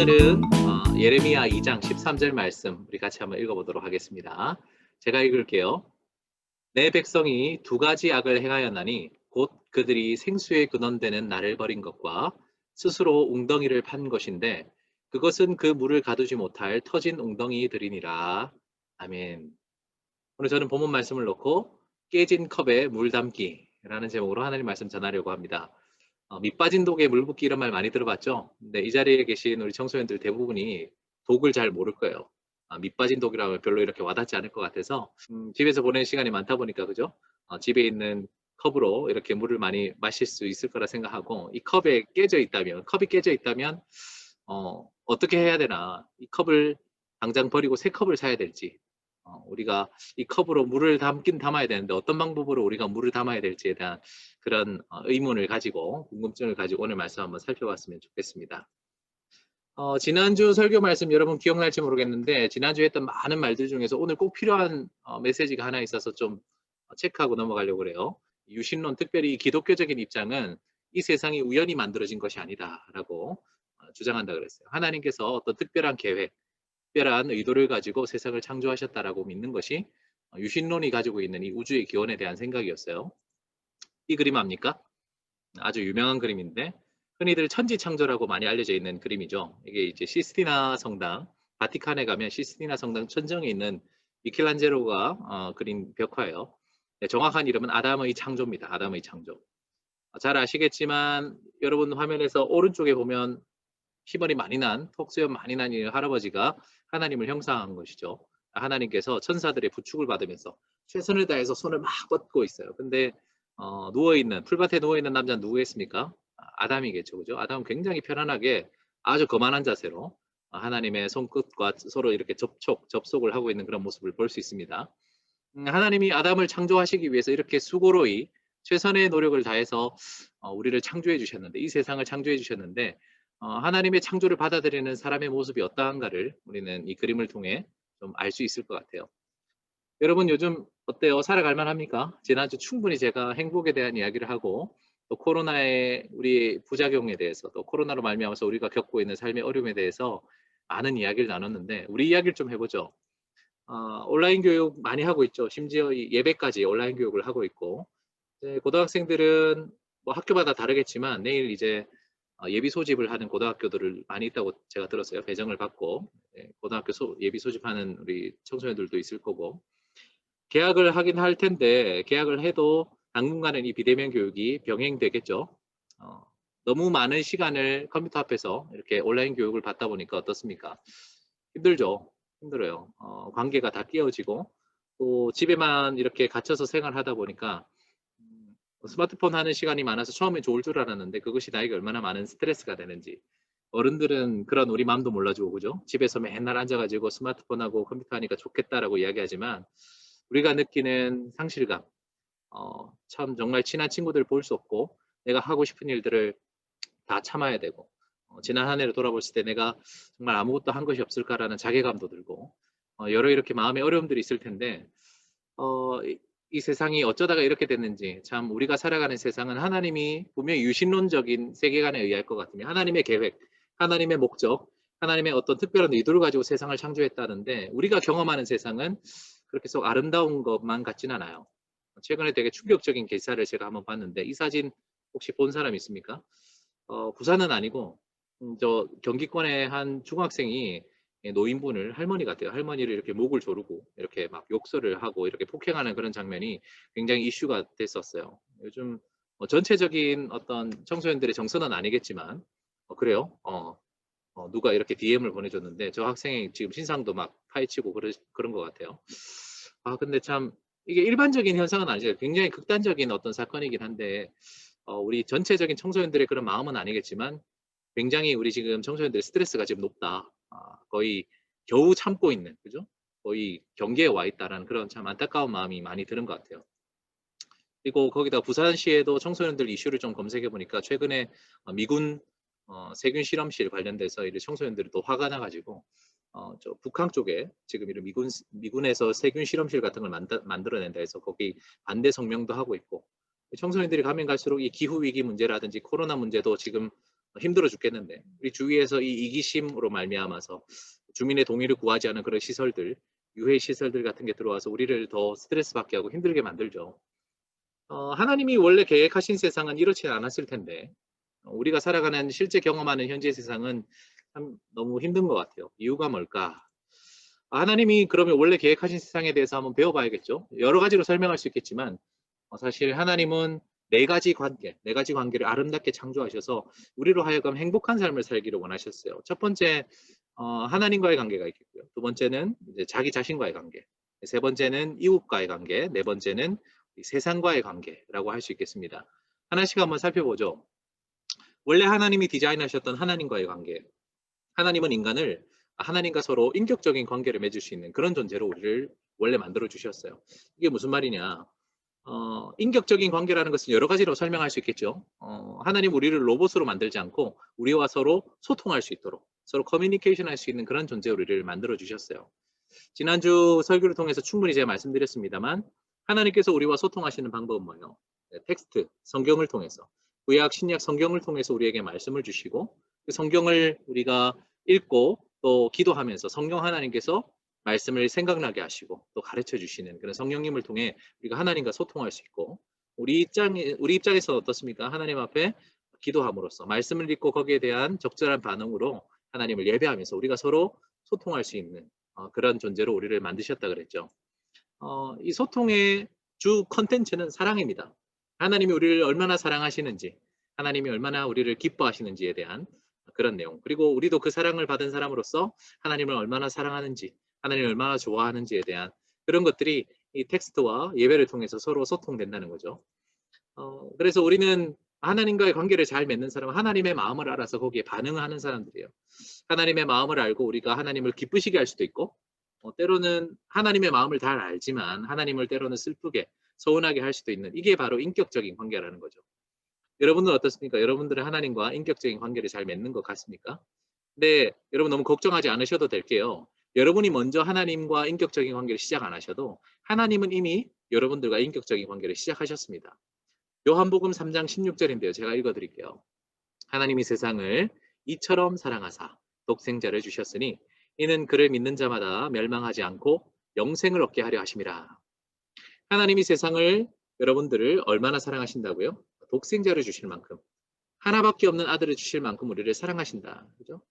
오늘은 예레미야 2장 13절 말씀 우리 같이 한번 읽어보도록 하겠습니다. 제가 읽을게요. 내 백성이 두 가지 악을 행하였나니 곧 그들이 생수의 근원되는 나를 버린 것과 스스로 웅덩이를 판 것인데 그것은 그 물을 가두지 못할 터진 웅덩이들이니라. 아멘. 오늘 저는 본문 말씀을 놓고 깨진 컵에 물 담기라는 제목으로 하나님 말씀 전하려고 합니다. 밑 빠진 독에 물 붓기 이런 말 많이 들어봤죠? 근데 이 자리에 계신 우리 청소년들 대부분이 독을 잘 모를 거예요. 밑 빠진 독이라면 별로 이렇게 와닿지 않을 것 같아서 집에서 보내는 시간이 많다 보니까 그죠? 집에 있는 컵으로 이렇게 물을 많이 마실 수 있을 거라 생각하고 이 컵에 깨져 있다면 컵이 깨져 있다면 어떻게 해야 되나 이 컵을 당장 버리고 새 컵을 사야 될지 우리가 이 컵으로 물을 담긴 담아야 되는데 어떤 방법으로 우리가 물을 담아야 될지에 대한 그런 의문을 가지고 궁금증을 가지고 오늘 말씀 한번 살펴봤으면 좋겠습니다. 지난주 설교 말씀 여러분 기억날지 모르겠는데 지난주에 했던 많은 말들 중에서 오늘 꼭 필요한 메시지가 하나 있어서 좀 체크하고 넘어가려고 그래요. 유신론, 특별히 기독교적인 입장은 이 세상이 우연히 만들어진 것이 아니다라고 주장한다 그랬어요. 하나님께서 어떤 특별한 계획, 특별한 의도를 가지고 세상을 창조하셨다라고 믿는 것이 유신론이 가지고 있는 이 우주의 기원에 대한 생각이었어요. 이 그림 압니까? 아주 유명한 그림인데 흔히들 천지창조라고 많이 알려져 있는 그림이죠. 이게 이제 시스티나 성당, 바티칸에 가면 시스티나 성당 천정에 있는 미켈란젤로가 그린 벽화예요. 네, 정확한 이름은 아담의 창조입니다. 아담의 창조. 잘 아시겠지만 여러분 화면에서 오른쪽에 보면 피머리 많이 난, 턱수염 많이 난 이 할아버지가 하나님을 형상한 것이죠. 하나님께서 천사들의 부축을 받으면서 최선을 다해서 손을 막 뻗고 있어요. 근데 누워있는, 풀밭에 누워있는 남자는 누구겠습니까? 아담이겠죠. 그죠? 아담은 굉장히 편안하게 아주 거만한 자세로 하나님의 손끝과 서로 이렇게 접속을 하고 있는 그런 모습을 볼 수 있습니다. 하나님이 아담을 창조하시기 위해서 이렇게 수고로이 최선의 노력을 다해서 우리를 창조해 주셨는데, 이 세상을 창조해 주셨는데, 하나님의 창조를 받아들이는 사람의 모습이 어떠한가를 우리는 이 그림을 통해 좀 알 수 있을 것 같아요. 여러분 요즘 어때요? 살아갈 만합니까? 지난주 충분히 제가 행복에 대한 이야기를 하고 또 코로나의 우리 부작용에 대해서 또 코로나로 말미암아서 우리가 겪고 있는 삶의 어려움에 대해서 많은 이야기를 나눴는데 우리 이야기를 좀 해보죠. 온라인 교육 많이 하고 있죠. 심지어 이 예배까지 온라인 교육을 하고 있고 고등학생들은 뭐 학교마다 다르겠지만 내일 이제 예비 소집을 하는 고등학교들을 많이 있다고 제가 들었어요. 배정을 받고 고등학교 예비 소집하는 우리 청소년들도 있을 거고 계약을 하긴 할 텐데 계약을 해도 당분간은 이 비대면 교육이 병행되겠죠. 너무 많은 시간을 컴퓨터 앞에서 이렇게 온라인 교육을 받다 보니까 어떻습니까? 힘들죠. 힘들어요. 관계가 다 깨어지고 또 집에만 이렇게 갇혀서 생활하다 보니까 스마트폰 하는 시간이 많아서 처음에 좋을 줄 알았는데 그것이 나에게 얼마나 많은 스트레스가 되는지 어른들은 그런 우리 마음도 몰라주고 그죠? 집에서 맨날 앉아가지고 스마트폰하고 컴퓨터 하니까 좋겠다라고 이야기하지만 우리가 느끼는 상실감 참 정말 친한 친구들 볼 수 없고 내가 하고 싶은 일들을 다 참아야 되고 지난 한 해를 돌아봤을 때 내가 정말 아무것도 한 것이 없을까라는 자괴감도 들고 여러 이렇게 마음의 어려움들이 있을 텐데 이 세상이 어쩌다가 이렇게 됐는지 참 우리가 살아가는 세상은 하나님이 분명히 유신론적인 세계관에 의할 것 같으면 하나님의 계획, 하나님의 목적, 하나님의 어떤 특별한 의도를 가지고 세상을 창조했다는데 우리가 경험하는 세상은 그렇게 속 아름다운 것만 같진 않아요. 최근에 되게 충격적인 기사를 제가 한번 봤는데 이 사진 혹시 본 사람 있습니까? 부산은 아니고 저 경기권의 한 중학생이 노인분을 할머니 같아요. 할머니를 이렇게 목을 조르고 이렇게 막 욕설을 하고 이렇게 폭행하는 그런 장면이 굉장히 이슈가 됐었어요. 요즘 전체적인 어떤 청소년들의 정서는 아니겠지만 그래요. 누가 이렇게 DM을 보내줬는데 저 학생이 지금 신상도 막 파헤치고 그런 것 같아요. 근데 참 이게 일반적인 현상은 아니죠. 굉장히 극단적인 어떤 사건이긴 한데 우리 전체적인 청소년들의 그런 마음은 아니겠지만 굉장히 우리 지금 청소년들의 스트레스가 지금 높다. 거의 겨우 참고 있는, 그죠? 거의 경계에 와 있다라는 그런 참 안타까운 마음이 많이 드는 것 같아요. 그리고 거기다 부산시에도 청소년들 이슈를 좀 검색해 보니까 최근에 미군 세균 실험실 관련돼서 이제 청소년들이 또 화가 나가지고 저 북한 쪽에 지금 이런 미군에서 세균 실험실 같은 걸 만들어낸다 해서 거기 반대 성명도 하고 있고 청소년들이 가면 갈수록 이 기후 위기 문제라든지 코로나 문제도 지금 힘들어 죽겠는데 우리 주위에서 이 이기심으로 말미암아서 주민의 동의를 구하지 않은 그런 시설들, 유해 시설들 같은 게 들어와서 우리를 더 스트레스 받게 하고 힘들게 만들죠. 하나님이 원래 계획하신 세상은 이렇지 않았을 텐데 우리가 살아가는 실제 경험하는 현재 세상은 참 너무 힘든 것 같아요. 이유가 뭘까? 하나님이 그러면 원래 계획하신 세상에 대해서 한번 배워봐야겠죠. 여러 가지로 설명할 수 있겠지만 사실 하나님은 네 가지 관계를 아름답게 창조하셔서 우리로 하여금 행복한 삶을 살기를 원하셨어요. 첫 번째, 하나님과의 관계가 있겠고요. 두 번째는 이제 자기 자신과의 관계, 세 번째는 이웃과의 관계, 네 번째는 세상과의 관계라고 할 수 있겠습니다. 하나씩 한번 살펴보죠. 원래 하나님이 디자인하셨던 하나님과의 관계. 하나님은 인간을 하나님과 서로 인격적인 관계를 맺을 수 있는 그런 존재로 우리를 원래 만들어 주셨어요. 이게 무슨 말이냐? 인격적인 관계라는 것은 여러 가지로 설명할 수 있겠죠. 하나님 우리를 로봇으로 만들지 않고 우리와 서로 소통할 수 있도록 서로 커뮤니케이션 할 수 있는 그런 존재로 우리를 만들어 주셨어요. 지난주 설교를 통해서 충분히 제가 말씀드렸습니다만 하나님께서 우리와 소통하시는 방법은 뭐예요? 네, 텍스트, 성경을 통해서 구약, 신약 성경을 통해서 우리에게 말씀을 주시고 그 성경을 우리가 읽고 또 기도하면서 성경 하나님께서 말씀을 생각나게 하시고 또 가르쳐 주시는 그런 성령님을 통해 우리가 하나님과 소통할 수 있고 우리 입장에서 어떻습니까? 하나님 앞에 기도함으로써 말씀을 읽고 거기에 대한 적절한 반응으로 하나님을 예배하면서 우리가 서로 소통할 수 있는 그런 존재로 우리를 만드셨다 그랬죠. 이 소통의 주 컨텐츠는 사랑입니다. 하나님이 우리를 얼마나 사랑하시는지, 하나님이 얼마나 우리를 기뻐하시는지에 대한 그런 내용. 그리고 우리도 그 사랑을 받은 사람으로서 하나님을 얼마나 사랑하는지, 하나님을 얼마나 좋아하는지에 대한 그런 것들이 이 텍스트와 예배를 통해서 서로 소통된다는 거죠. 그래서 우리는 하나님과의 관계를 잘 맺는 사람은 하나님의 마음을 알아서 거기에 반응하는 사람들이에요. 하나님의 마음을 알고 우리가 하나님을 기쁘시게 할 수도 있고 때로는 하나님의 마음을 잘 알지만 하나님을 때로는 슬프게 서운하게 할 수도 있는 이게 바로 인격적인 관계라는 거죠. 여러분은 어떻습니까? 여러분들은 하나님과 인격적인 관계를 잘 맺는 것 같습니까? 근데 여러분 너무 걱정하지 않으셔도 될게요. 여러분이 먼저 하나님과 인격적인 관계를 시작 안 하셔도 하나님은 이미 여러분들과 인격적인 관계를 시작하셨습니다. 요한복음 3장 16절인데요. 제가 읽어드릴게요. 하나님이 세상을 이처럼 사랑하사 독생자를 주셨으니 이는 그를 믿는 자마다 멸망하지 않고 영생을 얻게 하려 하심이라. 하나님이 세상을 여러분들을 얼마나 사랑하신다고요? 독생자를 주실 만큼 하나밖에 없는 아들을 주실 만큼 우리를 사랑하신다. 그죠?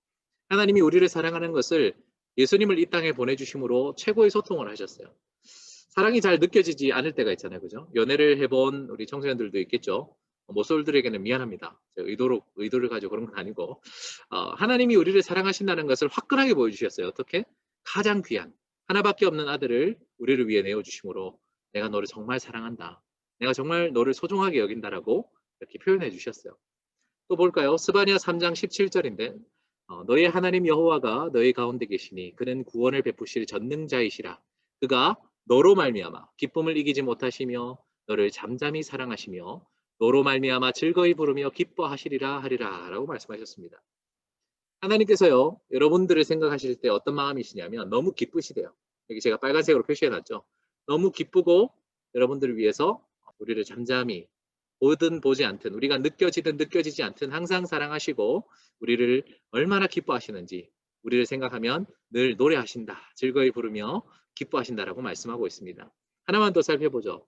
하나님이 우리를 사랑하는 것을 예수님을 이 땅에 보내주심으로 최고의 소통을 하셨어요. 사랑이 잘 느껴지지 않을 때가 있잖아요. 그죠? 연애를 해본 우리 청소년들도 있겠죠. 모쏠들에게는 미안합니다. 제가 의도를 가지고 그런 건 아니고 하나님이 우리를 사랑하신다는 것을 화끈하게 보여주셨어요. 어떻게? 가장 귀한 하나밖에 없는 아들을 우리를 위해 내어주심으로 내가 너를 정말 사랑한다. 내가 정말 너를 소중하게 여긴다라고 이렇게 표현해 주셨어요. 또 볼까요? 스바냐 3장 17절인데 너의 하나님 여호와가 너희 가운데 계시니 그는 구원을 베푸실 전능자이시라. 그가 너로 말미암아 기쁨을 이기지 못하시며 너를 잠잠히 사랑하시며 너로 말미암아 즐거이 부르며 기뻐하시리라 하리라 라고 말씀하셨습니다. 하나님께서요 여러분들을 생각하실 때 어떤 마음이시냐면 너무 기쁘시대요. 여기 제가 빨간색으로 표시해놨죠. 너무 기쁘고 여러분들을 위해서 우리를 잠잠히 보든 보지 않든 우리가 느껴지든 느껴지지 않든 항상 사랑하시고 우리를 얼마나 기뻐하시는지 우리를 생각하면 늘 노래하신다. 즐거이 부르며 기뻐하신다라고 말씀하고 있습니다. 하나만 더 살펴보죠.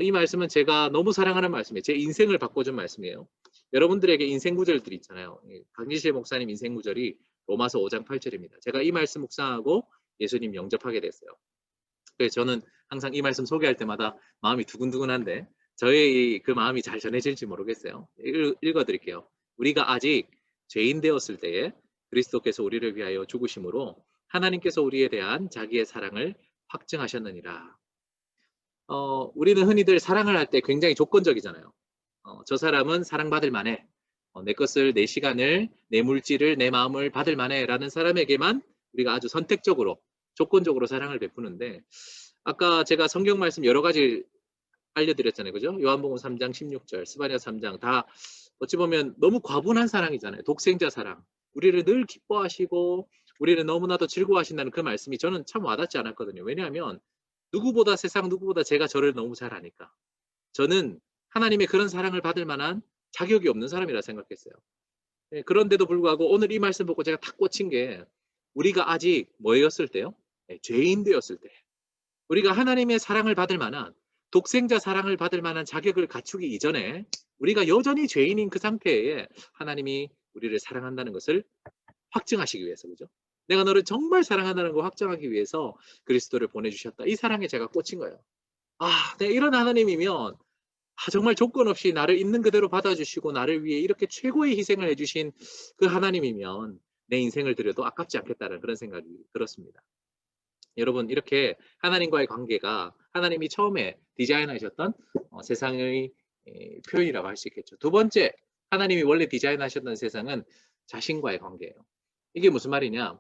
이 말씀은 제가 너무 사랑하는 말씀이에요. 제 인생을 바꿔준 말씀이에요. 여러분들에게 인생 구절들이 있잖아요. 강기실 목사님 인생 구절이 로마서 5장 8절입니다. 제가 이 말씀 묵상하고 예수님 영접하게 됐어요. 그래서 저는 항상 이 말씀 소개할 때마다 마음이 두근두근한데 저의 그 마음이 잘 전해질지 모르겠어요. 읽어드릴게요. 우리가 아직 죄인 되었을 때에 그리스도께서 우리를 위하여 죽으심으로 하나님께서 우리에 대한 자기의 사랑을 확증하셨느니라. 우리는 흔히들 사랑을 할 때 굉장히 조건적이잖아요. 저 사람은 사랑받을 만해. 내 것을, 내 시간을, 내 물질을, 내 마음을 받을 만해 라는 사람에게만 우리가 아주 선택적으로, 조건적으로 사랑을 베푸는데 아까 제가 성경 말씀 여러 가지 알려드렸잖아요. 그죠? 요한복음 3장 16절, 스바냐 3장 다 어찌 보면 너무 과분한 사랑이잖아요. 독생자 사랑. 우리를 늘 기뻐하시고 우리를 너무나도 즐거워하신다는 그 말씀이 저는 참 와닿지 않았거든요. 왜냐하면 누구보다 세상 누구보다 제가 저를 너무 잘 아니까. 저는 하나님의 그런 사랑을 받을 만한 자격이 없는 사람이라 생각했어요. 예, 그런데도 불구하고 오늘 이 말씀 보고 제가 탁 꽂힌 게 우리가 아직 뭐였을 때요? 예, 죄인 되었을 때. 우리가 하나님의 사랑을 받을 만한 독생자 사랑을 받을 만한 자격을 갖추기 이전에 우리가 여전히 죄인인 그 상태에 하나님이 우리를 사랑한다는 것을 확증하시기 위해서 그죠? 내가 너를 정말 사랑한다는 걸 확정하기 위해서 그리스도를 보내주셨다. 이 사랑에 제가 꽂힌 거예요. 아, 네, 이런 하나님이면 정말 조건 없이 나를 있는 그대로 받아주시고 나를 위해 이렇게 최고의 희생을 해주신 그 하나님이면 내 인생을 드려도 아깝지 않겠다는 그런 생각이 들었습니다. 여러분 이렇게 하나님과의 관계가 하나님이 처음에 디자인하셨던 세상의 표현이라고 할 수 있겠죠. 두 번째, 하나님이 원래 디자인하셨던 세상은 자신과의 관계예요. 이게 무슨 말이냐?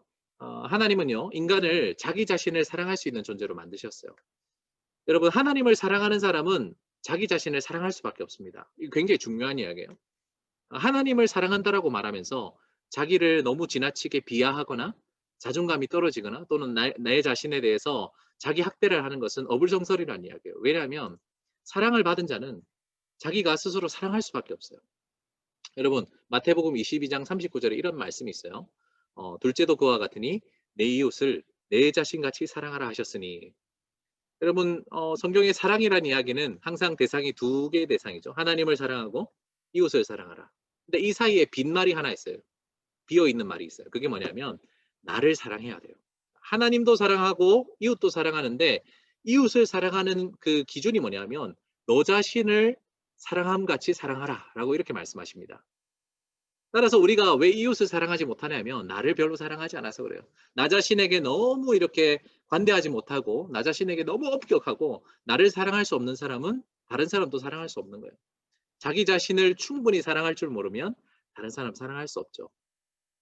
하나님은요 인간을 자기 자신을 사랑할 수 있는 존재로 만드셨어요. 여러분 하나님을 사랑하는 사람은 자기 자신을 사랑할 수밖에 없습니다. 이게 굉장히 중요한 이야기예요. 하나님을 사랑한다라고 말하면서 자기를 너무 지나치게 비하하거나 자존감이 떨어지거나 또는 내 자신에 대해서 자기 학대를 하는 것은 어불성설이라는 이야기예요. 왜냐하면 사랑을 받은 자는 자기가 스스로 사랑할 수밖에 없어요. 여러분 마태복음 22장 39절에 이런 말씀이 있어요. 둘째도 그와 같으니 내 이웃을 내 자신같이 사랑하라 하셨으니. 여러분 성경의 사랑이라는 이야기는 항상 대상이 두 개의 대상이죠. 하나님을 사랑하고 이웃을 사랑하라. 근데 이 사이에 빈말이 하나 있어요. 비어있는 말이 있어요. 그게 뭐냐면 나를 사랑해야 돼요. 하나님도 사랑하고 이웃도 사랑하는데 이웃을 사랑하는 그 기준이 뭐냐면 너 자신을 사랑함 같이 사랑하라 라고 이렇게 말씀하십니다. 따라서 우리가 왜 이웃을 사랑하지 못하냐면 나를 별로 사랑하지 않아서 그래요. 나 자신에게 너무 이렇게 관대하지 못하고 나 자신에게 너무 엄격하고 나를 사랑할 수 없는 사람은 다른 사람도 사랑할 수 없는 거예요. 자기 자신을 충분히 사랑할 줄 모르면 다른 사람 사랑할 수 없죠.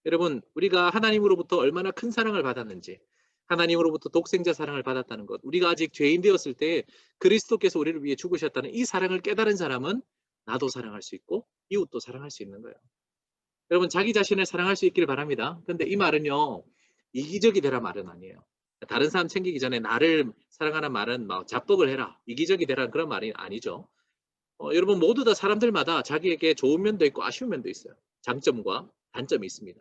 여러분 우리가 하나님으로부터 얼마나 큰 사랑을 받았는지 하나님으로부터 독생자 사랑을 받았다는 것 우리가 아직 죄인 되었을 때 그리스도께서 우리를 위해 죽으셨다는 이 사랑을 깨달은 사람은 나도 사랑할 수 있고 이웃도 사랑할 수 있는 거예요. 여러분 자기 자신을 사랑할 수 있기를 바랍니다. 근데 이 말은요 이기적이 되라 말은 아니에요. 다른 사람 챙기기 전에 나를 사랑하는 말은 막 자뻑을 해라 이기적이 되라 그런 말이 아니죠. 여러분 모두 다 사람들마다 자기에게 좋은 면도 있고 아쉬운 면도 있어요. 장점과 단점이 있습니다.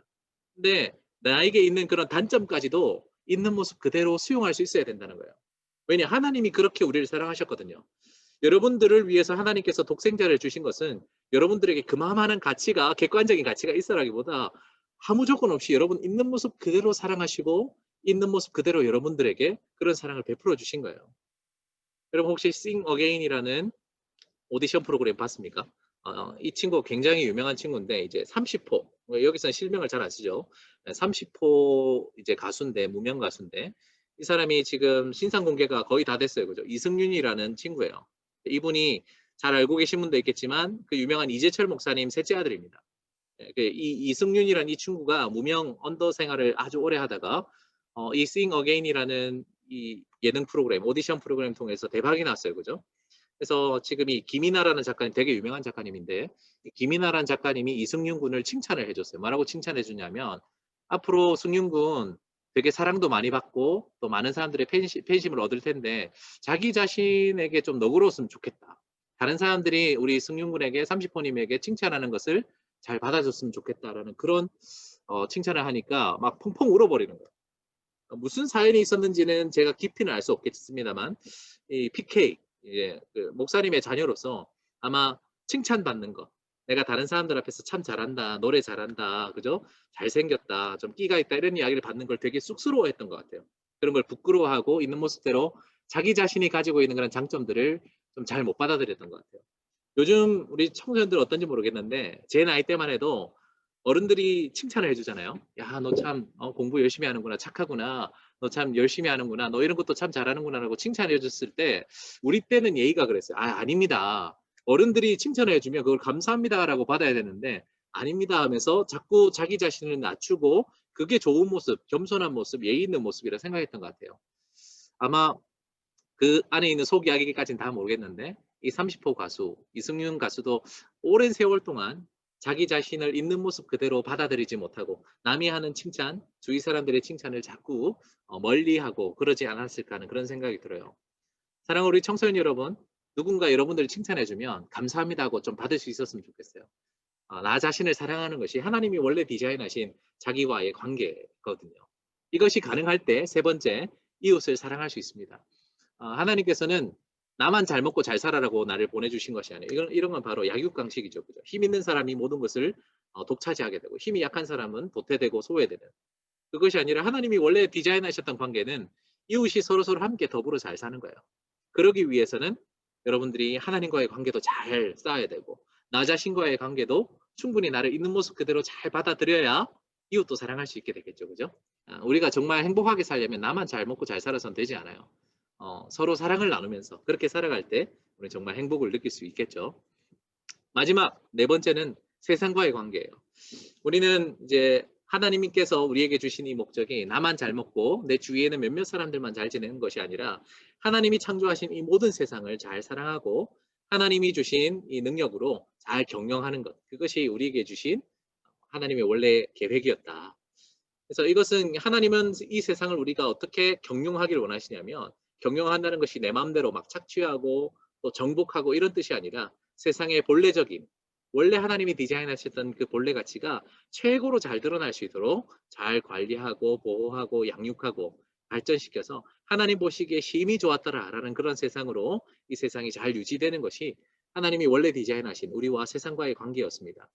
근데 나에게 있는 그런 단점까지도 있는 모습 그대로 수용할 수 있어야 된다는 거예요. 왜냐 하나님이 그렇게 우리를 사랑하셨거든요. 여러분들을 위해서 하나님께서 독생자를 주신 것은 여러분들에게 그만한 가치가 객관적인 가치가 있어라기보다 아무 조건 없이 여러분 있는 모습 그대로 사랑하시고 있는 모습 그대로 여러분들에게 그런 사랑을 베풀어 주신 거예요. 여러분 혹시 Sing Again이라는 오디션 프로그램 봤습니까? 이 친구 굉장히 유명한 친구인데 이제 30호 여기서는 실명을 잘 안 쓰죠. 30호 이제 가수인데 무명 가수인데 이 사람이 지금 신상 공개가 거의 다 됐어요. 그죠? 이승윤이라는 친구예요. 이분이 잘 알고 계신 분도 있겠지만 그 유명한 이재철 목사님 셋째 아들입니다. 이 이승윤이라는 이 친구가 무명 언더 생활을 아주 오래 하다가 이 Sing Again이라는 이 예능 프로그램 오디션 프로그램 통해서 대박이 났어요. 그죠? 그래서 지금 이 김이나라는 작가님 되게 유명한 작가님인데 김이나라는 작가님이 이승윤 군을 칭찬을 해줬어요. 뭐라고 칭찬해 주냐면 앞으로 승윤 군 되게 사랑도 많이 받고 또 많은 사람들의 팬심을 얻을 텐데 자기 자신에게 좀 너그러웠으면 좋겠다. 다른 사람들이 우리 승윤 군에게 30호님에게 칭찬하는 것을 잘 받아줬으면 좋겠다라는 그런 칭찬을 하니까 막 펑펑 울어버리는 거예요. 무슨 사연이 있었는지는 제가 깊이는 알 수 없겠습니다만 이 PK 그 목사님의 자녀로서 아마 칭찬받는 거 내가 다른 사람들 앞에서 참 잘한다 노래 잘한다 그죠 잘생겼다 좀 끼가 있다 이런 이야기를 받는 걸 되게 쑥스러워했던 것 같아요. 그런 걸 부끄러워하고 있는 모습대로 자기 자신이 가지고 있는 그런 장점들을 좀 잘 못 받아들였던 것 같아요. 요즘 우리 청소년들 어떤지 모르겠는데 제 나이 때만 해도 어른들이 칭찬을 해주잖아요. 야, 너 참 공부 열심히 하는구나, 착하구나, 너 참 열심히 하는구나, 너 이런 것도 참 잘하는구나라고 칭찬해 줬을 때 우리 때는 예의가 그랬어요. 아닙니다. 어른들이 칭찬해 주면 그걸 감사합니다라고 받아야 되는데 아닙니다 하면서 자꾸 자기 자신을 낮추고 그게 좋은 모습, 겸손한 모습, 예의 있는 모습이라 생각했던 것 같아요. 아마 그 안에 있는 속 이야기까지는 다 모르겠는데 이 30호 가수 이승윤 가수도 오랜 세월 동안 자기 자신을 있는 모습 그대로 받아들이지 못하고 남이 하는 칭찬 주위 사람들의 칭찬을 자꾸 멀리하고 그러지 않았을까 하는 그런 생각이 들어요. 사랑하는 우리 청소년 여러분 누군가 여러분들을 칭찬해 주면 감사합니다 하고 좀 받을 수 있었으면 좋겠어요. 나 자신을 사랑하는 것이 하나님이 원래 디자인하신 자기와의 관계거든요. 이것이 가능할 때 세 번째, 이웃을 사랑할 수 있습니다. 하나님께서는 나만 잘 먹고 잘 살아라고 나를 보내주신 것이 아니에요. 이런 건 바로 약육강식이죠. 그죠? 힘 있는 사람이 모든 것을 독차지하게 되고 힘이 약한 사람은 도태되고 소외되는, 그것이 아니라 하나님이 원래 디자인하셨던 관계는 이웃이 서로서로 함께 더불어 잘 사는 거예요. 그러기 위해서는 여러분들이 하나님과의 관계도 잘 쌓아야 되고 나 자신과의 관계도 충분히 나를 있는 모습 그대로 잘 받아들여야 이웃도 사랑할 수 있게 되겠죠. 그죠? 우리가 정말 행복하게 살려면 나만 잘 먹고 잘 살아서는 되지 않아요. 서로 사랑을 나누면서 그렇게 살아갈 때 우리 정말 행복을 느낄 수 있겠죠. 마지막 네 번째는 세상과의 관계예요. 우리는 이제 하나님께서 우리에게 주신 이 목적이 나만 잘 먹고 내 주위에는 몇몇 사람들만 잘 지내는 것이 아니라 하나님이 창조하신 이 모든 세상을 잘 사랑하고 하나님이 주신 이 능력으로 잘 경영하는 것, 그것이 우리에게 주신 하나님의 원래 계획이었다. 그래서 이것은 하나님은 이 세상을 우리가 어떻게 경영하기를 원하시냐면, 경영한다는 것이 내 마음대로 막 착취하고 또 정복하고 이런 뜻이 아니라 세상의 본래적인, 원래 하나님이 디자인하셨던 그 본래 가치가 최고로 잘 드러날 수 있도록 잘 관리하고 보호하고 양육하고 발전시켜서 하나님 보시기에 심히 좋았더라라는 그런 세상으로 이 세상이 잘 유지되는 것이 하나님이 원래 디자인하신 우리와 세상과의 관계였습니다.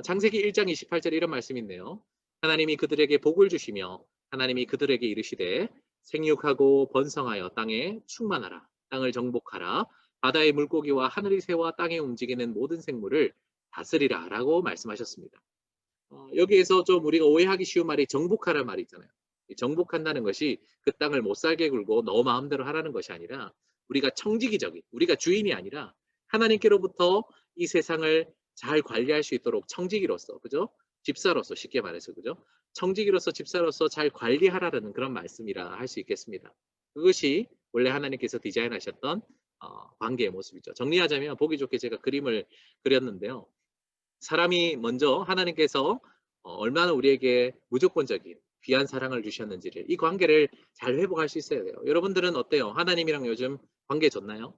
창세기 1장 28절에 이런 말씀이 있네요. 하나님이 그들에게 복을 주시며 하나님이 그들에게 이르시되 생육하고 번성하여 땅에 충만하라. 땅을 정복하라. 바다의 물고기와 하늘의 새와 땅에 움직이는 모든 생물을 다스리라 라고 말씀하셨습니다. 여기에서 좀 우리가 오해하기 쉬운 말이 정복하라는 말이 있잖아요. 정복한다는 것이 그 땅을 못 살게 굴고 너 마음대로 하라는 것이 아니라 우리가 청지기적인, 우리가 주인이 아니라 하나님께로부터 이 세상을 잘 관리할 수 있도록 청지기로서, 그죠? 집사로서, 쉽게 말해서, 그죠? 청지기로서 집사로서 잘 관리하라는 그런 말씀이라 할 수 있겠습니다. 그것이 원래 하나님께서 디자인하셨던 관계의 모습이죠. 정리하자면 보기 좋게 제가 그림을 그렸는데요. 사람이 먼저 하나님께서 얼마나 우리에게 무조건적인 귀한 사랑을 주셨는지를, 이 관계를 잘 회복할 수 있어야 돼요. 여러분들은 어때요? 하나님이랑 요즘 관계 좋나요?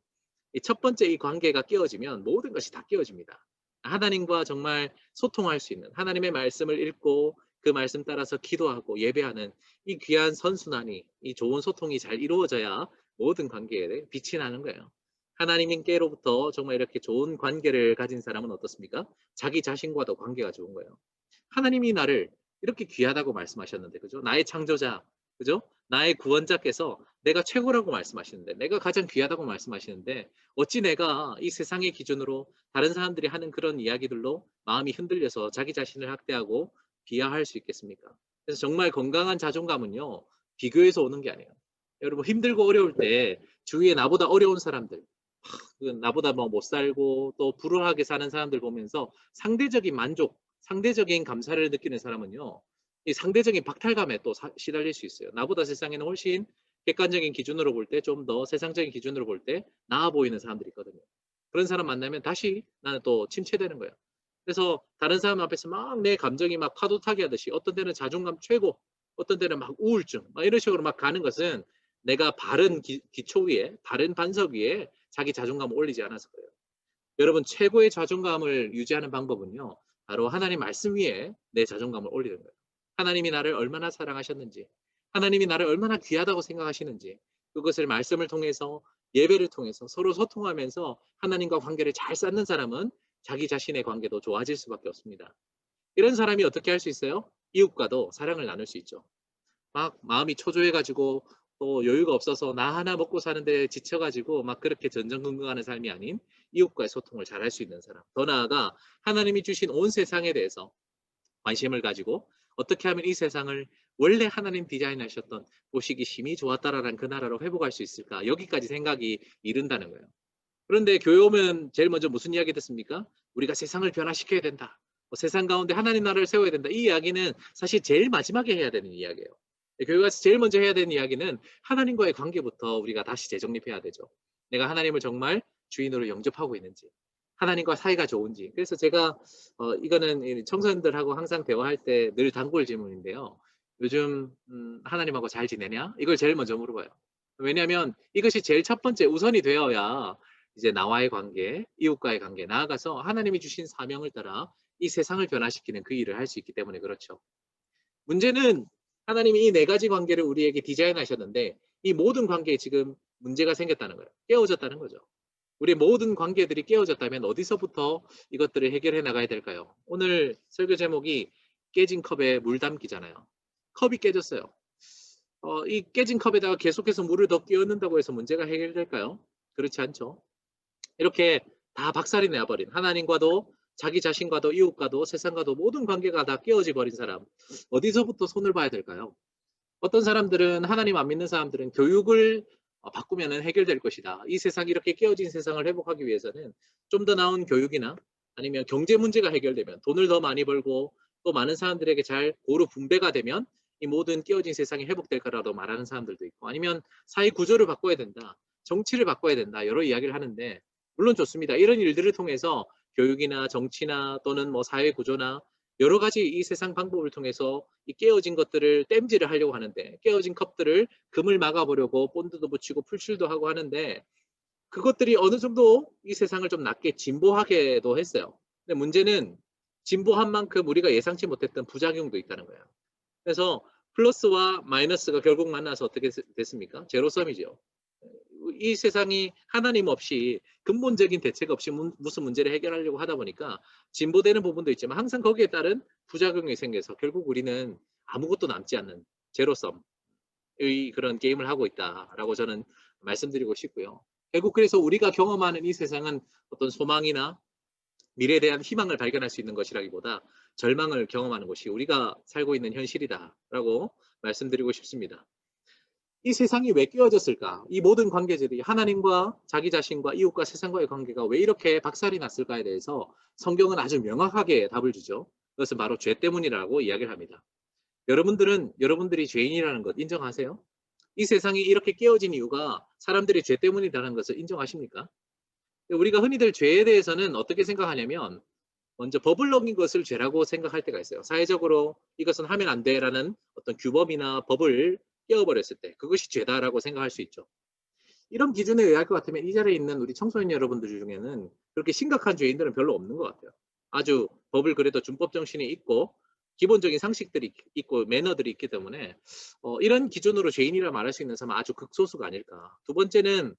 첫 번째 이 관계가 깨어지면 모든 것이 다 깨어집니다. 하나님과 정말 소통할 수 있는, 하나님의 말씀을 읽고 그 말씀 따라서 기도하고 예배하는 이 귀한 선순환이, 이 좋은 소통이 잘 이루어져야 모든 관계에 빛이 나는 거예요. 하나님께로부터 정말 이렇게 좋은 관계를 가진 사람은 어떻습니까? 자기 자신과도 관계가 좋은 거예요. 하나님이 나를 이렇게 귀하다고 말씀하셨는데, 그죠? 나의 창조자, 그죠? 나의 구원자께서 내가 최고라고 말씀하시는데, 내가 가장 귀하다고 말씀하시는데, 어찌 내가 이 세상의 기준으로 다른 사람들이 하는 그런 이야기들로 마음이 흔들려서 자기 자신을 학대하고 비하할 수 있겠습니까? 그래서 정말 건강한 자존감은요, 비교에서 오는 게 아니에요. 여러분, 힘들고 어려울 때 주위에 나보다 어려운 사람들, 나보다 뭐 못 살고 또 불우하게 사는 사람들 보면서 상대적인 만족, 상대적인 감사를 느끼는 사람은요, 이 상대적인 박탈감에 또 시달릴 수 있어요. 나보다 세상에는 훨씬 객관적인 기준으로 볼 때, 좀 더 세상적인 기준으로 볼 때 나아 보이는 사람들이 있거든요. 그런 사람 만나면 다시 나는 또 침체되는 거예요. 그래서 다른 사람 앞에서 막 내 감정이 막 파도 타기 하듯이, 어떤 때는 자존감 최고, 어떤 때는 막 우울증, 막 이런 식으로 막 가는 것은 내가 바른 기초 위에, 바른 반석 위에 자기 자존감을 올리지 않아서 그래요. 여러분, 최고의 자존감을 유지하는 방법은요, 바로 하나님 말씀 위에 내 자존감을 올리는 거예요. 하나님이 나를 얼마나 사랑하셨는지, 하나님이 나를 얼마나 귀하다고 생각하시는지, 그것을 말씀을 통해서, 예배를 통해서 서로 소통하면서 하나님과 관계를 잘 쌓는 사람은 자기 자신의 관계도 좋아질 수밖에 없습니다. 이런 사람이 어떻게 할 수 있어요? 이웃과도 사랑을 나눌 수 있죠. 막 마음이 초조해가지고 또 여유가 없어서 나 하나 먹고 사는데 지쳐가지고 막 그렇게 전전긍긍하는 삶이 아닌 이웃과의 소통을 잘할 수 있는 사람. 더 나아가 하나님이 주신 온 세상에 대해서 관심을 가지고 어떻게 하면 이 세상을 원래 하나님 디자인하셨던 보시기 심히 좋았다라는 그 나라로 회복할 수 있을까? 여기까지 생각이 이른다는 거예요. 그런데 교회 오면 제일 먼저 무슨 이야기 듣습니까? 우리가 세상을 변화시켜야 된다. 세상 가운데 하나님 나라를 세워야 된다. 이 이야기는 사실 제일 마지막에 해야 되는 이야기예요. 교회 가서 제일 먼저 해야 되는 이야기는 하나님과의 관계부터 우리가 다시 재정립해야 되죠. 내가 하나님을 정말 주인으로 영접하고 있는지, 하나님과 사이가 좋은지. 그래서 제가 이거는 청소년들하고 항상 대화할 때 늘 단골 질문인데요. 요즘 하나님하고 잘 지내냐? 이걸 제일 먼저 물어봐요. 왜냐하면 이것이 제일 첫 번째 우선이 되어야 이제 나와의 관계, 이웃과의 관계, 나아가서 하나님이 주신 사명을 따라 이 세상을 변화시키는 그 일을 할 수 있기 때문에 그렇죠. 문제는 하나님이 이 네 가지 관계를 우리에게 디자인하셨는데 이 모든 관계에 지금 문제가 생겼다는 거예요. 깨어졌다는 거죠. 우리 모든 관계들이 깨어졌다면 어디서부터 이것들을 해결해 나가야 될까요? 오늘 설교 제목이 깨진 컵에 물 담기잖아요. 컵이 깨졌어요. 이 깨진 컵에다가 계속해서 물을 더 끼얹는다고 해서 문제가 해결될까요? 그렇지 않죠. 이렇게 다 박살이 나버린 하나님과도 자기 자신과도 이웃과도 세상과도 모든 관계가 다 깨어져 버린 사람 어디서부터 손을 봐야 될까요? 어떤 사람들은 하나님 안 믿는 사람들은 교육을 바꾸면 해결될 것이다. 이 세상 이렇게 깨어진 세상을 회복하기 위해서는 좀 더 나은 교육이나 아니면 경제 문제가 해결되면 돈을 더 많이 벌고 또 많은 사람들에게 잘 고루 분배가 되면 이 모든 깨어진 세상이 회복될 거라고 말하는 사람들도 있고 아니면 사회 구조를 바꿔야 된다. 정치를 바꿔야 된다. 여러 이야기를 하는데 물론 좋습니다. 이런 일들을 통해서 교육이나 정치나 또는 뭐 사회 구조나 여러 가지 이 세상 방법을 통해서 이 깨어진 것들을 땜질을 하려고 하는데 깨어진 컵들을 금을 막아보려고 본드도 붙이고 풀칠도 하고 하는데 그것들이 어느 정도 이 세상을 좀 낮게 진보하게도 했어요. 근데 문제는 진보한 만큼 우리가 예상치 못했던 부작용도 있다는 거예요. 그래서 플러스와 마이너스가 결국 만나서 어떻게 됐습니까? 제로섬이죠. 이 세상이 하나님 없이 근본적인 대책 없이 무슨 문제를 해결하려고 하다 보니까 진보되는 부분도 있지만 항상 거기에 따른 부작용이 생겨서 결국 우리는 아무것도 남지 않는 제로섬의 그런 게임을 하고 있다라고 저는 말씀드리고 싶고요. 결국 그래서 우리가 경험하는 이 세상은 어떤 소망이나 미래에 대한 희망을 발견할 수 있는 것이라기보다 절망을 경험하는 것이 우리가 살고 있는 현실이다라고 말씀드리고 싶습니다. 이 세상이 왜 깨어졌을까? 이 모든 관계들이 하나님과 자기 자신과 이웃과 세상과의 관계가 왜 이렇게 박살이 났을까에 대해서 성경은 아주 명확하게 답을 주죠. 그것은 바로 죄 때문이라고 이야기를 합니다. 여러분들이 죄인이라는 것 인정하세요? 이 세상이 이렇게 깨어진 이유가 사람들이 죄 때문이라는 것을 인정하십니까? 우리가 흔히들 죄에 대해서는 어떻게 생각하냐면 먼저 법을 어긴 것을 죄라고 생각할 때가 있어요. 사회적으로 이것은 하면 안 돼라는 어떤 규범이나 법을 깨어버렸을 때 그것이 죄다라고 생각할 수 있죠. 이런 기준에 의할 것 같으면 이 자리에 있는 우리 청소년 여러분들 중에는 그렇게 심각한 죄인들은 별로 없는 것 같아요. 아주 법을 그래도 준법 정신이 있고 기본적인 상식들이 있고 매너들이 있기 때문에 이런 기준으로 죄인이라 말할 수 있는 사람은 아주 극소수가 아닐까. 두 번째는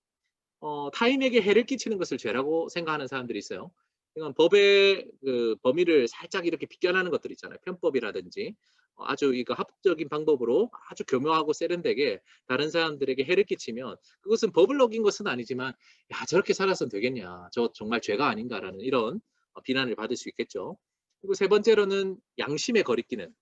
타인에게 해를 끼치는 것을 죄라고 생각하는 사람들이 있어요. 그러니까 법의 그 범위를 살짝 이렇게 비껴나는 것들 있잖아요. 편법이라든지 아주 이거 합법적인 방법으로 아주 교묘하고 세련되게 다른 사람들에게 해를 끼치면 그것은 법을 어긴 것은 아니지만 야 저렇게 살아서는 되겠냐. 저 정말 죄가 아닌가라는 이런 비난을 받을 수 있겠죠. 그리고 세 번째로는 양심에 거리끼는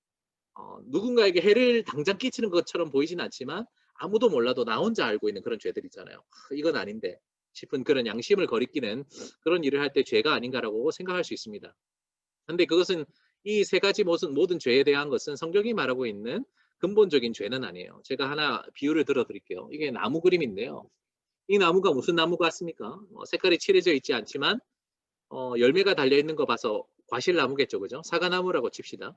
누군가에게 해를 당장 끼치는 것처럼 보이진 않지만 아무도 몰라도 나 혼자 알고 있는 그런 죄들 있잖아요. 이건 아닌데 싶은 그런 양심을 거리끼는 그런 일을 할 때 죄가 아닌가라고 생각할 수 있습니다. 근데 그것은 이 세 가지 모든 죄에 대한 것은 성경이 말하고 있는 근본적인 죄는 아니에요. 제가 하나 비유를 들어 드릴게요. 이게 나무 그림인데요. 이 나무가 무슨 나무 같습니까? 색깔이 칠해져 있지 않지만 열매가 달려 있는 거 봐서 과실나무겠죠, 그죠? 사과나무라고 칩시다.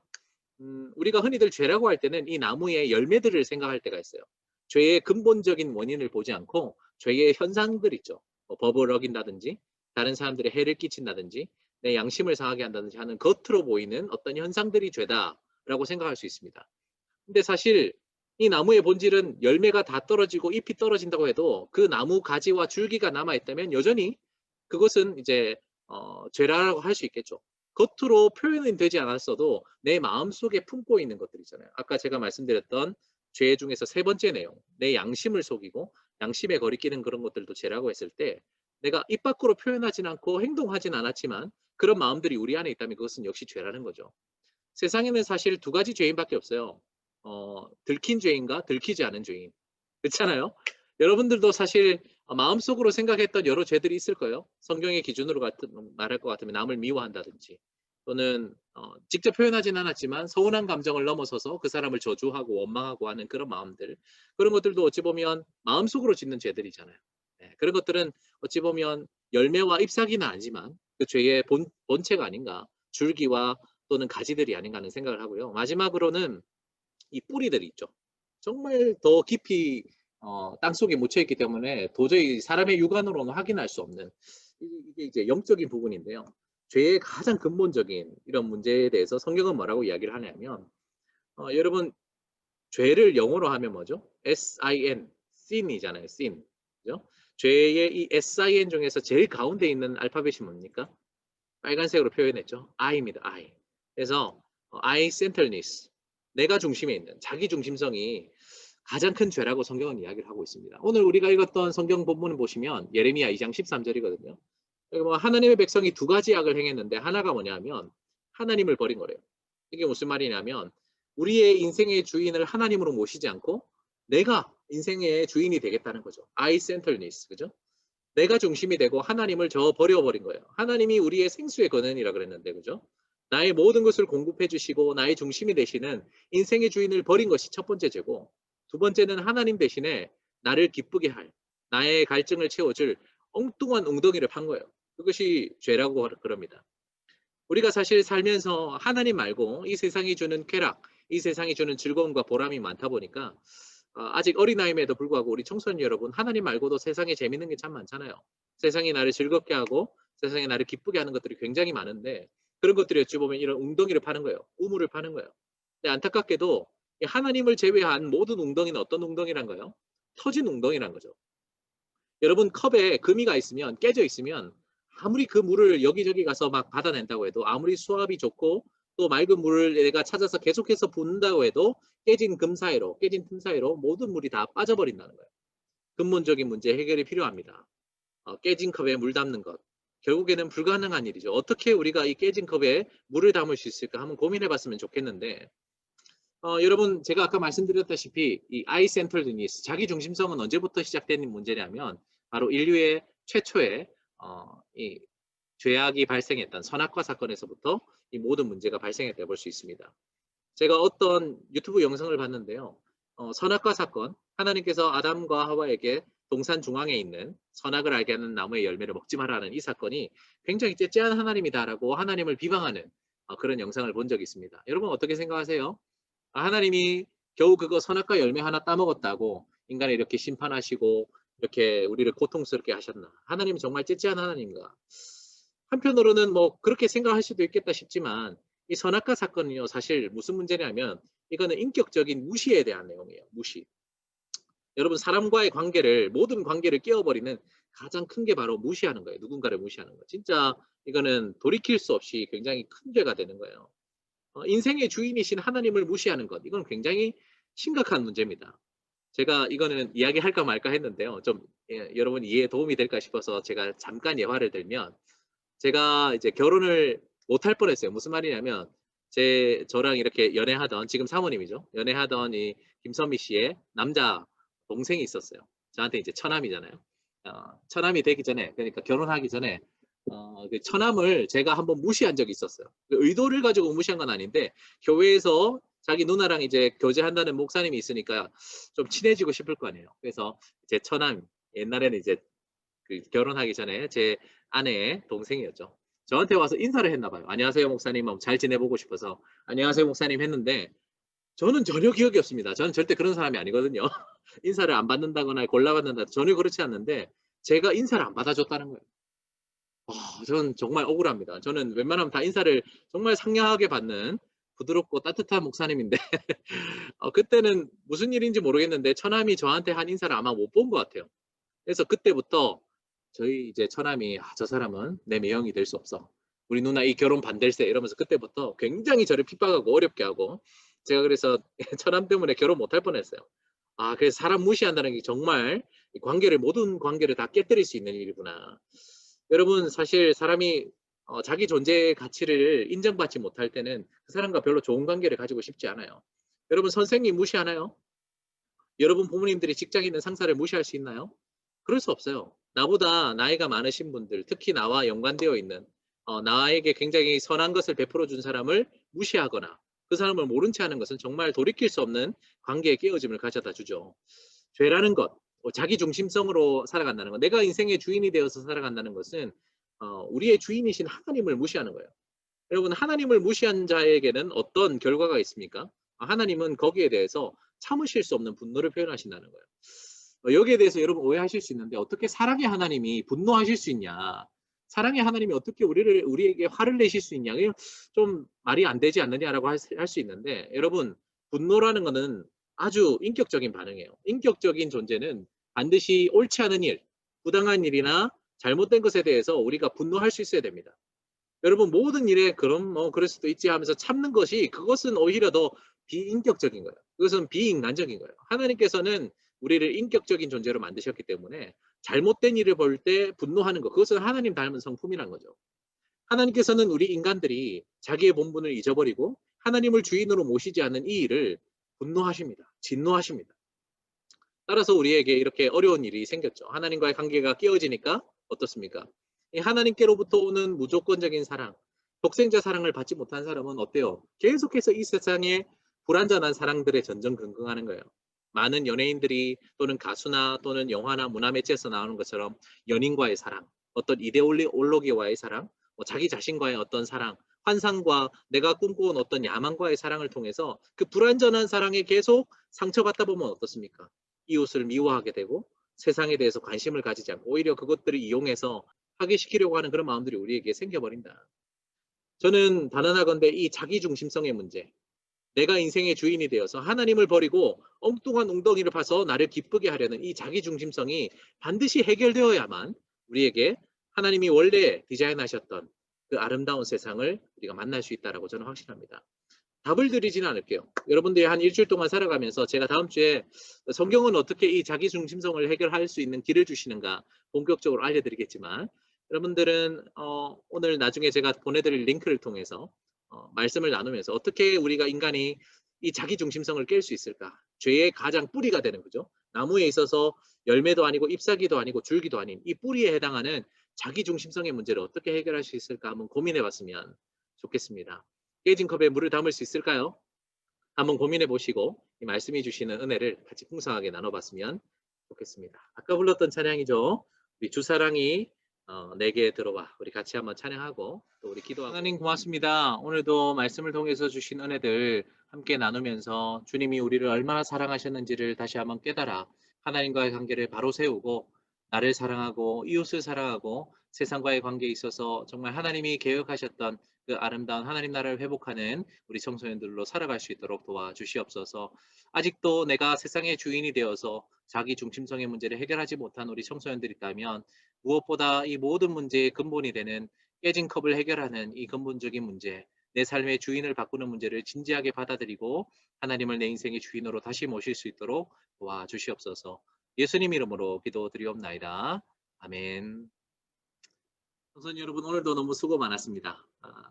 우리가 흔히들 죄라고 할 때는 이 나무의 열매들을 생각할 때가 있어요. 죄의 근본적인 원인을 보지 않고 죄의 현상들 있죠. 법을 어긴다든지 다른 사람들의 해를 끼친다든지 내 양심을 상하게 한다든지 하는 겉으로 보이는 어떤 현상들이 죄다라고 생각할 수 있습니다. 근데 사실 이 나무의 본질은 열매가 다 떨어지고 잎이 떨어진다고 해도 그 나무 가지와 줄기가 남아있다면 여전히 그것은 이제 죄라고 할 수 있겠죠. 겉으로 표현은 되지 않았어도 내 마음속에 품고 있는 것들 있잖아요. 아까 제가 말씀드렸던 죄 중에서 세 번째 내용, 내 양심을 속이고 양심에 거리끼는 그런 것들도 죄라고 했을 때 내가 입 밖으로 표현하진 않고 행동하진 않았지만 그런 마음들이 우리 안에 있다면 그것은 역시 죄라는 거죠. 세상에는 사실 두 가지 죄인밖에 없어요. 들킨 죄인과 들키지 않은 죄인. 그렇잖아요. 여러분들도 사실 마음속으로 생각했던 여러 죄들이 있을 거예요. 성경의 기준으로 말할 것 같으면 남을 미워한다든지 또는 직접 표현하진 않았지만 서운한 감정을 넘어서서 그 사람을 저주하고 원망하고 하는 그런 마음들 그런 것들도 어찌 보면 마음속으로 짓는 죄들이잖아요. 네, 그런 것들은 어찌 보면 열매와 잎사귀는 아니지만 그 죄의 본체가 아닌가 줄기와 또는 가지들이 아닌가 하는 생각을 하고요. 마지막으로는 이 뿌리들이 있죠. 정말 더 깊이 땅속에 묻혀 있기 때문에 도저히 사람의 육안으로는 확인할 수 없는 이게 이제 영적인 부분인데요. 죄의 가장 근본적인 이런 문제에 대해서 성경은 뭐라고 이야기를 하냐면 여러분 죄를 영어로 하면 뭐죠? sin, sin이잖아요. sin. 그죠? 죄의 이 sin 중에서 제일 가운데 있는 알파벳이 뭡니까? 빨간색으로 표현했죠. I입니다. I. 그래서 I centeredness, 내가 중심에 있는 자기 중심성이 가장 큰 죄라고 성경은 이야기를 하고 있습니다. 오늘 우리가 읽었던 성경 본문을 보시면 예레미야 2장 13절이거든요. 뭐 하나님의 백성이 두 가지 악을 행했는데 하나가 뭐냐면 하나님을 버린 거래요. 이게 무슨 말이냐면 우리의 인생의 주인을 하나님으로 모시지 않고 내가 인생의 주인이 되겠다는 거죠. I centeredness, 그죠? 내가 중심이 되고 하나님을 저 버려버린 거예요. 하나님이 우리의 생수의 근원이라 그랬는데, 그죠? 나의 모든 것을 공급해 주시고 나의 중심이 되시는 인생의 주인을 버린 것이 첫 번째 죄고, 두 번째는 하나님 대신에 나를 기쁘게 할, 나의 갈증을 채워줄 엉뚱한 웅덩이를 판 거예요. 그것이 죄라고 그럽니다. 우리가 사실 살면서 하나님 말고 이 세상이 주는 쾌락, 이 세상이 주는 즐거움과 보람이 많다 보니까 아직 어린아이임에도 불구하고 우리 청소년 여러분, 하나님 말고도 세상에 재밌는 게 참 많잖아요. 세상이 나를 즐겁게 하고 세상에 나를 기쁘게 하는 것들이 굉장히 많은데 그런 것들이 어찌 보면 이런 웅덩이를 파는 거예요. 우물을 파는 거예요. 근데 안타깝게도 하나님을 제외한 모든 웅덩이는 어떤 웅덩이란가요? 터진 웅덩이란 거죠. 여러분 컵에 금이가 있으면, 깨져 있으면 아무리 그 물을 여기저기 가서 막 받아낸다고 해도, 아무리 수압이 좋고 또 맑은 물을 내가 찾아서 계속해서 붓는다고 해도 깨진 금 사이로, 깨진 틈 사이로 모든 물이 다 빠져버린다는 거예요. 근본적인 문제 해결이 필요합니다. 깨진 컵에 물 담는 것, 결국에는 불가능한 일이죠. 어떻게 우리가 이 깨진 컵에 물을 담을 수 있을까 한번 고민해 봤으면 좋겠는데, 여러분 제가 아까 말씀드렸다시피 이 I-centeredness, 자기 중심성은 언제부터 시작된 문제냐면 바로 인류의 최초의 이 죄악이 발생했던 선악과 사건에서부터 이 모든 문제가 발생했다 볼 수 있습니다. 제가 어떤 유튜브 영상을 봤는데요. 선악과 사건, 하나님께서 아담과 하와에게 동산 중앙에 있는 선악을 알게 하는 나무의 열매를 먹지 말라는 이 사건이 굉장히 째째한 하나님이다라고 하나님을 비방하는 그런 영상을 본 적이 있습니다. 여러분 어떻게 생각하세요? 하나님이 겨우 그거 선악과 열매 하나 따먹었다고 인간을 이렇게 심판하시고 이렇게 우리를 고통스럽게 하셨나? 하나님은 정말 째째한 하나님인가? 한편으로는 뭐 그렇게 생각할 수도 있겠다 싶지만 이 선악과 사건은요, 사실 무슨 문제냐면 이거는 인격적인 무시에 대한 내용이에요. 무시. 여러분 사람과의 관계를, 모든 관계를 깨어버리는 가장 큰 게 바로 무시하는 거예요. 누군가를 무시하는 거. 진짜 이거는 돌이킬 수 없이 굉장히 큰 죄가 되는 거예요. 인생의 주인이신 하나님을 무시하는 것, 이건 굉장히 심각한 문제입니다. 제가 이거는 이야기할까 말까 했는데요. 좀 여러분 이해에 도움이 될까 싶어서 제가 잠깐 예화를 들면, 제가 이제 결혼을 못할 뻔했어요. 무슨 말이냐면 저랑 이렇게 연애하던, 지금 사모님이죠. 연애하던 이 김선미 씨의 남자 동생이 있었어요. 저한테 이제 처남이잖아요. 처남이 되기 전에, 그러니까 결혼하기 전에 그 처남을 제가 한번 무시한 적이 있었어요. 그 의도를 가지고 무시한 건 아닌데 교회에서 자기 누나랑 이제 교제한다는 목사님이 있으니까 좀 친해지고 싶을 거 아니에요. 그래서 제 처남, 옛날에는 이제 그 결혼하기 전에 제 아내의 동생이었죠. 저한테 와서 인사를 했나 봐요. 안녕하세요 목사님, 잘 지내보고 싶어서 안녕하세요 목사님 했는데 저는 전혀 기억이 없습니다. 저는 절대 그런 사람이 아니거든요. 인사를 안 받는다거나 골라받는다, 전혀 그렇지 않는데 제가 인사를 안 받아줬다는 거예요. 저는 정말 억울합니다. 저는 웬만하면 다 인사를 정말 상냥하게 받는 부드럽고 따뜻한 목사님인데 그때는 무슨 일인지 모르겠는데 처남이 저한테 한 인사를 아마 못 본 것 같아요. 그래서 그때부터 저희 이제 처남이 저 사람은 내 매형이 될 수 없어, 우리 누나 이 결혼 반댈세, 이러면서 그때부터 굉장히 저를 핍박하고 어렵게 하고, 제가 그래서 처남 때문에 결혼 못할 뻔했어요. 그래서 사람 무시한다는 게 정말 관계를, 모든 관계를 다 깨뜨릴 수 있는 일이구나. 여러분 사실 사람이 자기 존재의 가치를 인정받지 못할 때는 그 사람과 별로 좋은 관계를 가지고 싶지 않아요. 여러분 선생님 무시하나요? 여러분 부모님들이 직장 있는 상사를 무시할 수 있나요? 그럴 수 없어요. 나보다 나이가 많으신 분들, 특히 나와 연관되어 있는 나에게 굉장히 선한 것을 베풀어 준 사람을 무시하거나 그 사람을 모른 채 하는 것은 정말 돌이킬 수 없는 관계의 깨어짐을 가져다 주죠. 죄라는 것, 자기 중심성으로 살아간다는 것, 내가 인생의 주인이 되어서 살아간다는 것은 우리의 주인이신 하나님을 무시하는 거예요. 여러분 하나님을 무시한 자에게는 어떤 결과가 있습니까? 하나님은 거기에 대해서 참으실 수 없는 분노를 표현하신다는 거예요. 여기에 대해서 여러분 오해하실 수 있는데 어떻게 사랑의 하나님이 분노하실 수 있냐? 사랑의 하나님이 어떻게 우리에게 화를 내실 수 있냐? 이건 좀 말이 안 되지 않느냐라고 할 수 있는데 여러분 분노라는 거는 아주 인격적인 반응이에요. 인격적인 존재는 반드시 옳지 않은 일, 부당한 일이나 잘못된 것에 대해서 우리가 분노할 수 있어야 됩니다. 여러분 모든 일에 그럼 뭐 그럴 수도 있지 하면서 참는 것이 그것은 오히려 더 비인격적인 거예요. 그것은 비인간적인 거예요. 하나님께서는 우리를 인격적인 존재로 만드셨기 때문에 잘못된 일을 볼 때 분노하는 것, 그것은 하나님 닮은 성품이라는 거죠. 하나님께서는 우리 인간들이 자기의 본분을 잊어버리고 하나님을 주인으로 모시지 않는 이 일을 분노하십니다. 진노하십니다. 따라서 우리에게 이렇게 어려운 일이 생겼죠. 하나님과의 관계가 깨어지니까 어떻습니까? 이 하나님께로부터 오는 무조건적인 사랑, 독생자 사랑을 받지 못한 사람은 어때요? 계속해서 이 세상에 불완전한 사랑들에 전전긍긍하는 거예요. 많은 연예인들이 또는 가수나 또는 영화나 문화 매체에서 나오는 것처럼 연인과의 사랑, 어떤 이데올로기와의 사랑, 자기 자신과의 어떤 사랑, 환상과 내가 꿈꿔온 어떤 야망과의 사랑을 통해서 그 불완전한 사랑에 계속 상처받다 보면 어떻습니까? 이웃을 미워하게 되고 세상에 대해서 관심을 가지지 않고 오히려 그것들을 이용해서 파괴시키려고 하는 그런 마음들이 우리에게 생겨버린다. 저는 단언하건대 이 자기중심성의 문제, 내가 인생의 주인이 되어서 하나님을 버리고 엉뚱한 웅덩이를 파서 나를 기쁘게 하려는 이 자기중심성이 반드시 해결되어야만 우리에게 하나님이 원래 디자인하셨던 그 아름다운 세상을 우리가 만날 수 있다고 저는 확신합니다. 답을 드리지는 않을게요. 여러분들이 한 일주일 동안 살아가면서 제가 다음 주에 성경은 어떻게 이 자기중심성을 해결할 수 있는 길을 주시는가 본격적으로 알려드리겠지만 여러분들은 오늘 나중에 제가 보내드릴 링크를 통해서 말씀을 나누면서 어떻게 우리가 인간이 이 자기중심성을 깰 수 있을까? 죄의 가장 뿌리가 되는 거죠. 나무에 있어서 열매도 아니고 잎사귀도 아니고 줄기도 아닌 이 뿌리에 해당하는 자기중심성의 문제를 어떻게 해결할 수 있을까 한번 고민해 봤으면 좋겠습니다. 깨진 컵에 물을 담을 수 있을까요? 한번 고민해 보시고 이 말씀해 주시는 은혜를 같이 풍성하게 나눠봤으면 좋겠습니다. 아까 불렀던 찬양이죠. 우리 주사랑이 내게 들어와 우리 같이 한번 찬양하고 또 우리 기도하고. 하나님 고맙습니다. 오늘도 말씀을 통해서 주신 은혜들 함께 나누면서 주님이 우리를 얼마나 사랑하셨는지를 다시 한번 깨달아 하나님과의 관계를 바로 세우고 나를 사랑하고 이웃을 사랑하고 세상과의 관계에 있어서 정말 하나님이 계획하셨던 그 아름다운 하나님 나라를 회복하는 우리 청소년들로 살아갈 수 있도록 도와주시옵소서. 아직도 내가 세상의 주인이 되어서 자기 중심성의 문제를 해결하지 못한 우리 청소년들이 있다면 무엇보다 이 모든 문제의 근본이 되는 깨진 컵을 해결하는 이 근본적인 문제, 내 삶의 주인을 바꾸는 문제를 진지하게 받아들이고 하나님을 내 인생의 주인으로 다시 모실 수 있도록 도와주시옵소서. 예수님 이름으로 기도드리옵나이다. 아멘. 청소년 여러분 오늘도 너무 수고 많았습니다.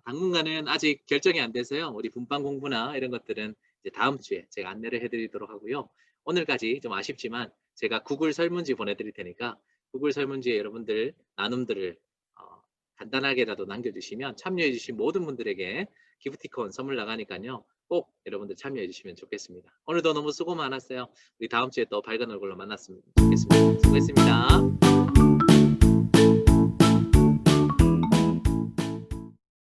당분간은 아직 결정이 안 돼서요. 우리 분반 공부나 이런 것들은 이제 다음 주에 제가 안내를 해드리도록 하고요. 오늘까지 좀 아쉽지만 제가 구글 설문지 보내드릴 테니까 구글 설문지에 여러분들 나눔들을 간단하게라도 남겨주시면 참여해주신 모든 분들에게 기프티콘 선물 나가니까요. 꼭 여러분들 참여해주시면 좋겠습니다. 오늘도 너무 수고 많았어요. 우리 다음 주에 또 밝은 얼굴로 만났으면 좋겠습니다. 수고했습니다.